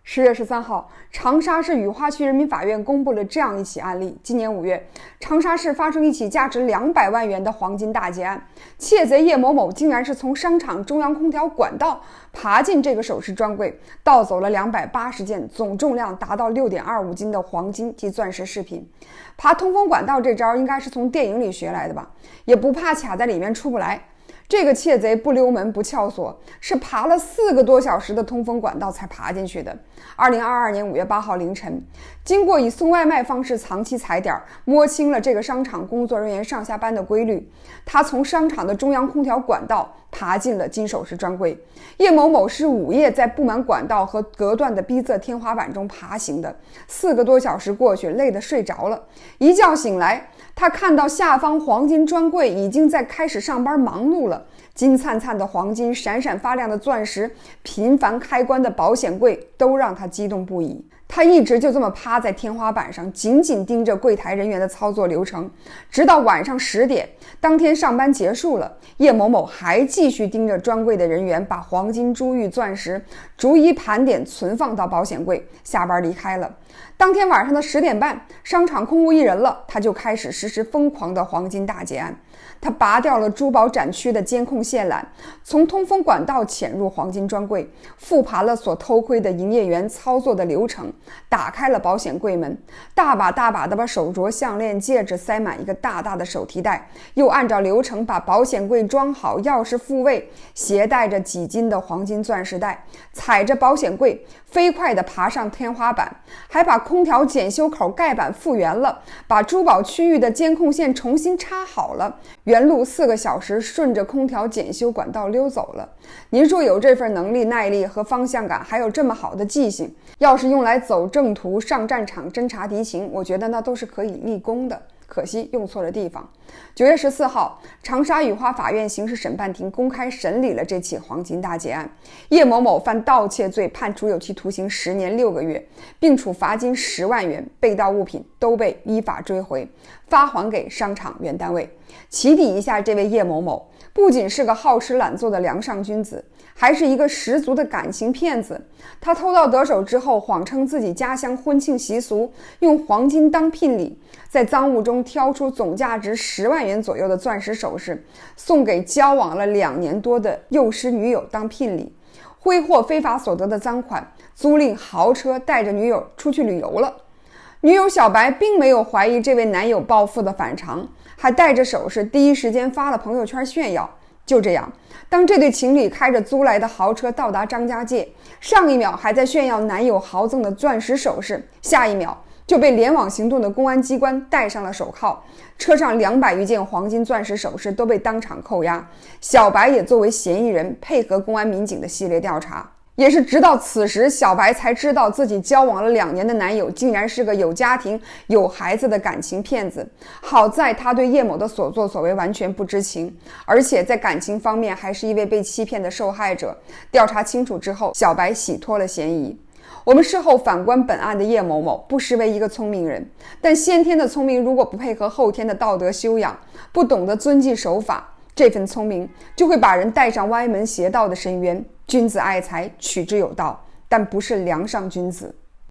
10月13号，长沙市雨花区人民法院公布了这样一起案例。今年5月，长沙市发生一起价值200万元的黄金大劫案，窃贼叶某某竟然是从商场中央空调管道爬进这个首饰专柜，盗走了280件，总重量达到6.25斤的黄金及钻石饰品。爬通风管道这招应该是从电影里学来的吧，也不怕卡在里面出不来。这个窃贼不溜门不撬锁，是爬了4个多小时的通风管道才爬进去的。2022年5月8号凌晨，经过以送外卖方式藏其踩点，摸清了这个商场工作人员上下班的规律，他从商场的中央空调管道爬进了金首饰专柜。叶某某是午夜在布满管道和隔断的逼仄天花板中爬行的，4个多小时过去，累得睡着了。一觉醒来，他看到下方黄金专柜已经在开始上班忙碌了，金灿灿的黄金、闪闪发亮的钻石、频繁开关的保险柜都让他激动不已。他一直就这么趴在天花板上，紧紧盯着柜台人员的操作流程，直到晚上10点，当天上班结束了，叶某某还继续盯着专柜的人员把黄金、珠玉、钻石逐一盘点存放到保险柜，下班离开了。当天晚上的10点半，商场空无一人了，他就开始实施疯狂的黄金大劫案。他拔掉了珠宝展区的监控线缆，从通风管道潜入黄金专柜，复盘了所偷窥的营业员操作的流程，打开了保险柜门，大把的把手镯、项链、戒指塞满一个大大的手提袋，又按照流程把保险柜装好，钥匙复位，携带着几斤的黄金钻石袋，踩着保险柜飞快地爬上天花板，还把空调检修口盖板复原了，把珠宝区域的监控线重新插好了，原路4个小时顺着空调检修管道溜走了。您说有这份能力、耐力和方向感，还有这么好的记性，要是用来走正途、上战场、侦察敌情，我觉得那都是可以立功的。可惜用错了地方。9月14号，长沙雨花法院刑事审判庭公开审理了这起黄金大劫案。叶某某犯盗窃罪，判处有期徒刑10年6个月，并处罚金10万元，被盗物品都被依法追回，发还给商场原单位。起底一下这位叶某某，不仅是个好吃懒做的梁上君子，还是一个十足的感情骗子。他偷盗得手之后，谎称自己家乡婚庆习俗，用黄金当聘礼，在赃物中挑出总价值10万元左右的钻石首饰，送给交往了2年多的幼师女友当聘礼，挥霍非法所得的赃款，租赁豪车，带着女友出去旅游了。女友小白并没有怀疑这位男友暴富的反常，还带着首饰第一时间发了朋友圈炫耀。就这样，当这对情侣开着租来的豪车到达张家界，上一秒还在炫耀男友豪赠的钻石首饰，下一秒就被联网行动的公安机关戴上了手铐，车上200余件黄金钻石首饰都被当场扣押，小白也作为嫌疑人配合公安民警的系列调查。也是直到此时，小白才知道自己交往了2年的男友竟然是个有家庭有孩子的感情骗子。好在他对叶某的所作所为完全不知情，而且在感情方面还是一位被欺骗的受害者。调查清楚之后，小白洗脱了嫌疑。我们事后反观本案的叶某某，不失为一个聪明人，但先天的聪明如果不配合后天的道德修养，不懂得遵纪守法，这份聪明就会把人带上歪门邪道的深渊。君子爱财，取之有道，但不是梁上君子。